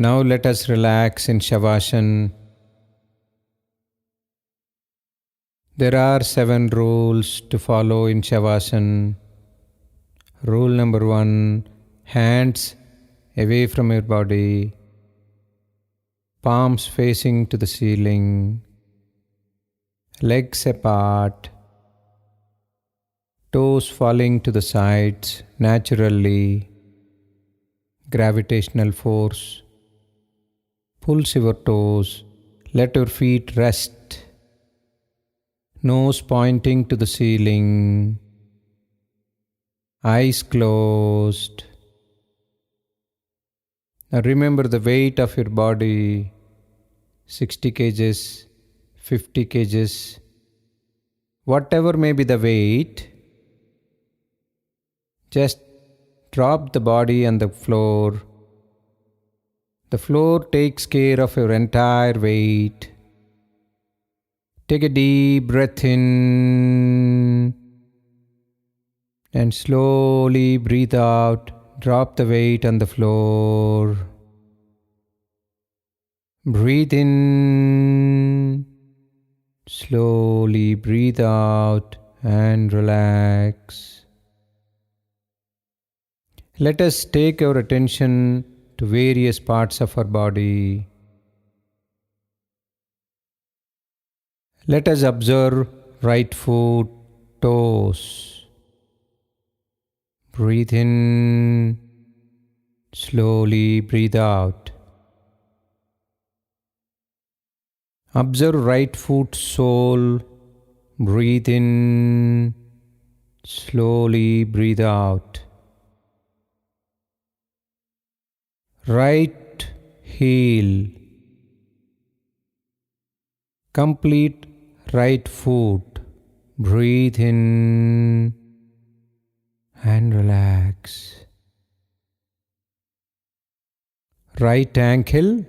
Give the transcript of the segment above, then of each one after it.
Now let us relax in Shavasana. There are 7 rules to follow in Shavasana. Rule number 1, hands away from your body, palms facing to the ceiling, legs apart, toes falling to the sides naturally. Gravitational force pulls your toes. Let your feet rest. Nose pointing to the ceiling. Eyes closed. Now remember the weight of your body, 60 kgs, 50 kgs, whatever may be the weight, just drop the body on the floor. The floor takes care of your entire weight. Take a deep breath in and slowly breathe out. Drop the weight on the floor. Breathe in. Slowly breathe out and relax. Let us take our attention to various parts of our body. Let us observe right foot, toes. Breathe in, slowly breathe out. Observe right foot sole. Breathe in, slowly breathe out. Right heel. Complete right foot. Breathe in and relax. Right ankle.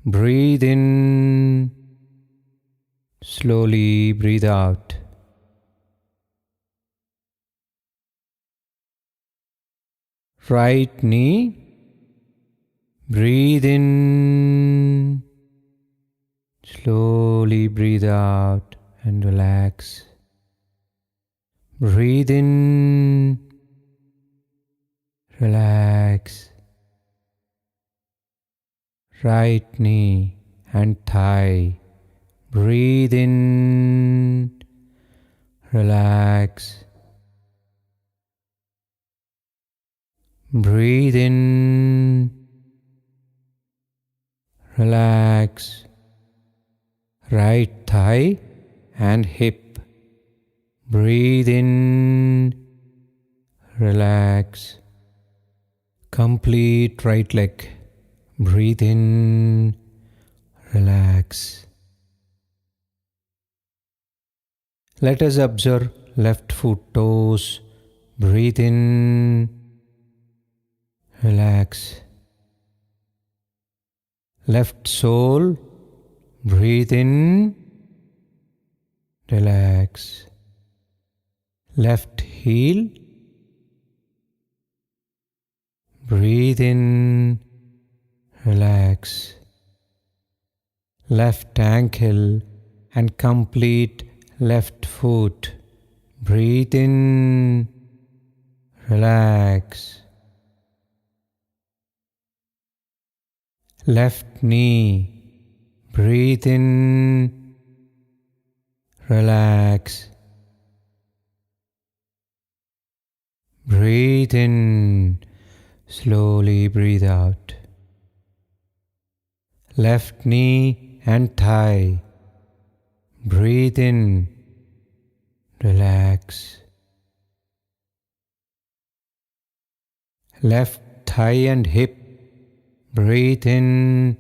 Breathe in. Slowly breathe out. Right knee. Breathe in. Slowly breathe out and relax. Breathe in. Relax. Right knee and thigh. Breathe in. Relax. Breathe in. Relax. Right thigh and hip. Breathe in. Relax. Complete right leg. Breathe in. Relax. Let us observe left foot toes. Breathe in. Relax. Left sole. Breathe in. Relax. Left heel. Breathe in. Relax. Left ankle and complete left foot. Breathe in. Relax. Left knee. Breathe in. Relax. Breathe in. Slowly breathe out. Left knee and thigh. Breathe in. Relax. Left thigh and hip. Breathe in.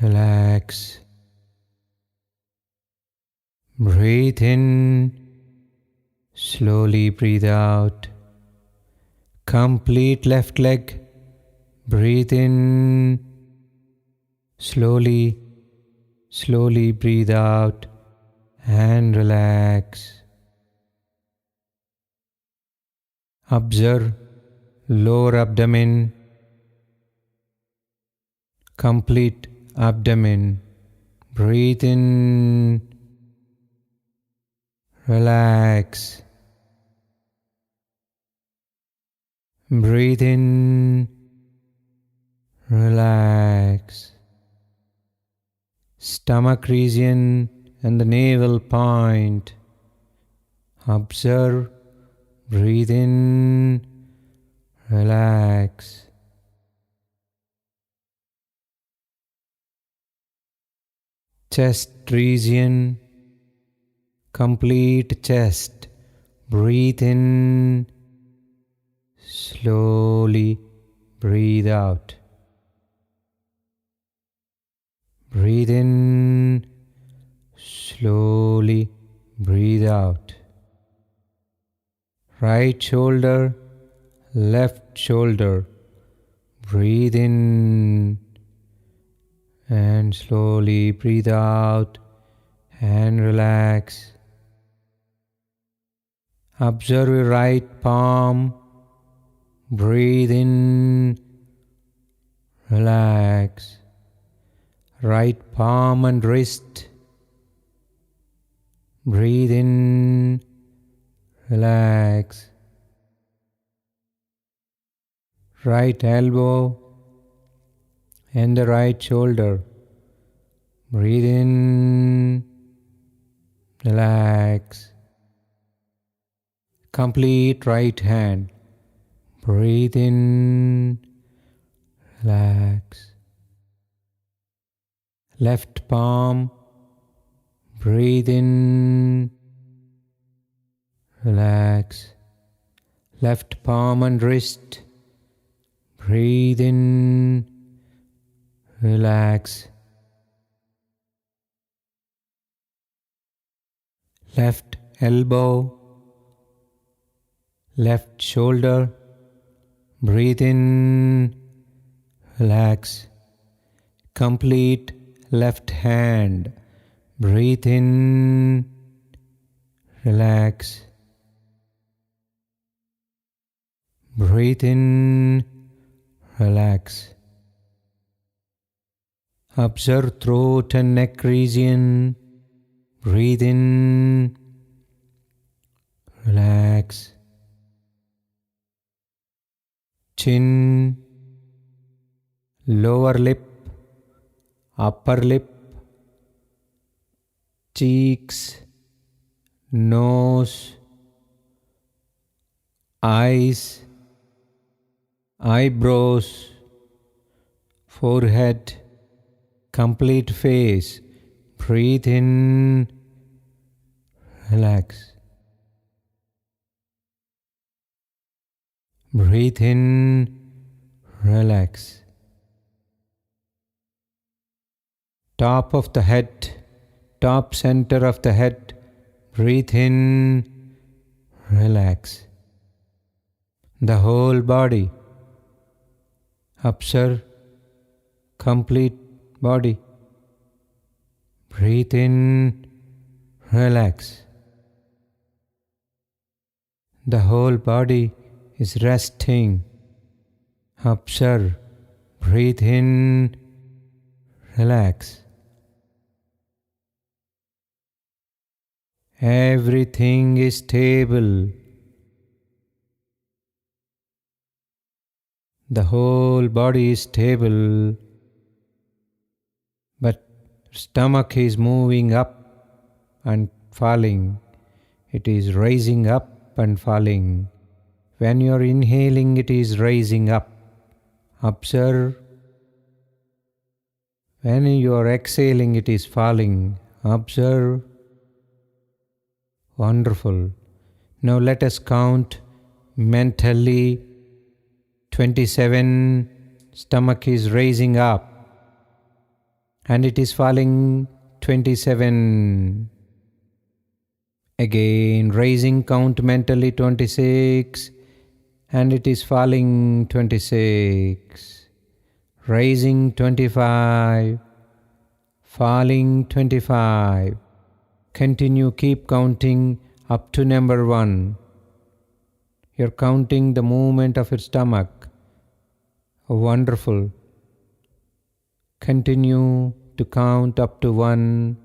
Relax. Breathe in. Slowly breathe out. Complete left leg. Breathe in. Slowly breathe out and relax. Observe lower abdomen, complete abdomen. Breathe in, relax. Breathe in, relax. Stomach region and the navel point. Observe, breathe in, relax. Chest region, complete chest. Breathe in, slowly breathe out. Breathe in, slowly breathe out. Right shoulder, left shoulder. Breathe in and slowly breathe out and relax. Observe your right palm. Breathe in, relax. Right palm and wrist. Breathe in, relax. Right elbow and the right shoulder. Breathe in, relax. Complete right hand. Breathe in, relax. Left palm, breathe in, relax. Left palm and wrist, breathe in, relax. Left elbow, left shoulder, breathe in, relax. Complete left hand, breathe in, relax. Breathe in, relax. Observe throat and neck region. Breathe in, relax. Chin, lower lip, upper lip, cheeks, nose, eyes, eyebrows, forehead, complete face. Breathe in, relax. Breathe in, relax. Top of the head, top center of the head. Breathe in, relax. The whole body. Observe complete body. Breathe in, relax. The whole body is resting. Observe, breathe in, relax. Everything is stable. The whole body is stable, but stomach is moving up and falling. It is rising up and falling. When you are inhaling, it is rising up. Observe. When you are exhaling, it is falling. Observe. Wonderful. Now let us count mentally. 27. Stomach is rising up and it is falling. 27. Again rising, count mentally. 26 and it is falling. 26. Rising. 25. Falling. 25. Continue, keep counting up to number 1. You're counting the movement of your stomach. Oh, wonderful. Continue to count up to 1.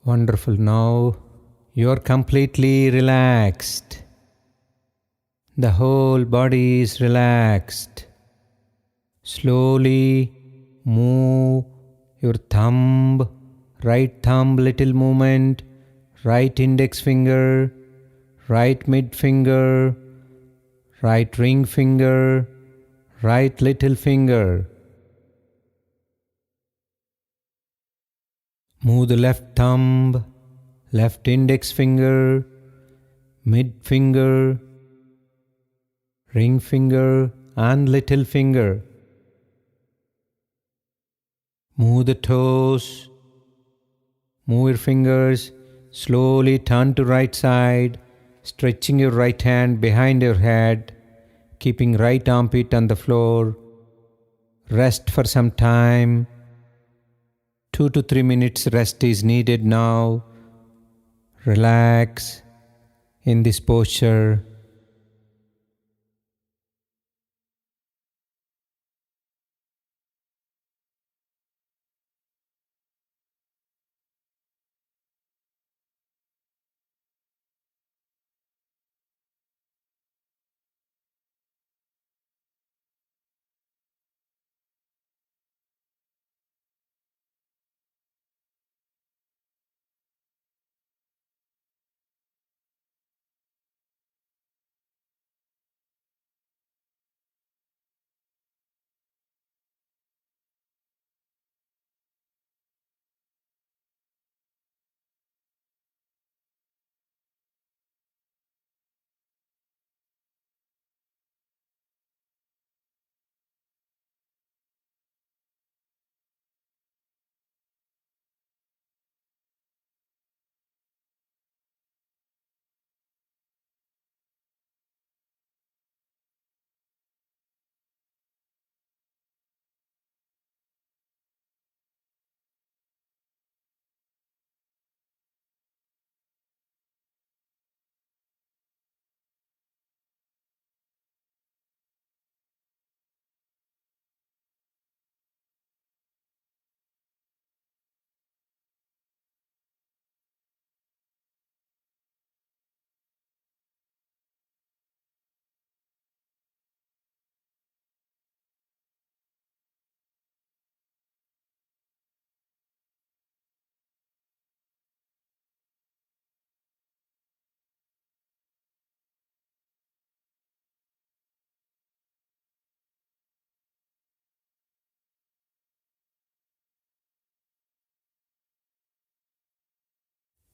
Wonderful. Now you are completely relaxed. The whole body is relaxed. Slowly move your thumb, right thumb, little movement, right index finger, right mid finger, right ring finger, right little finger. Move the left thumb, left index finger, mid finger, ring finger and little finger. Move the toes, move your fingers, slowly turn to right side, stretching your right hand behind your head, keeping right armpit on the floor. Rest for some time. 2 to 3 minutes rest is needed now. Relax in this posture.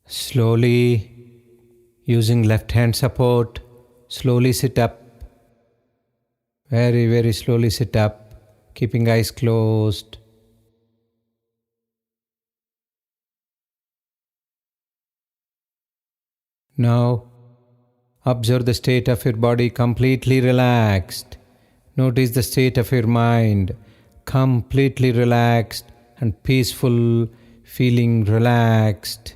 Slowly, using left hand support, slowly sit up. Very, very slowly sit up, keeping eyes closed. Now, observe the state of your body completely relaxed. Notice the state of your mind completely relaxed and peaceful, feeling relaxed.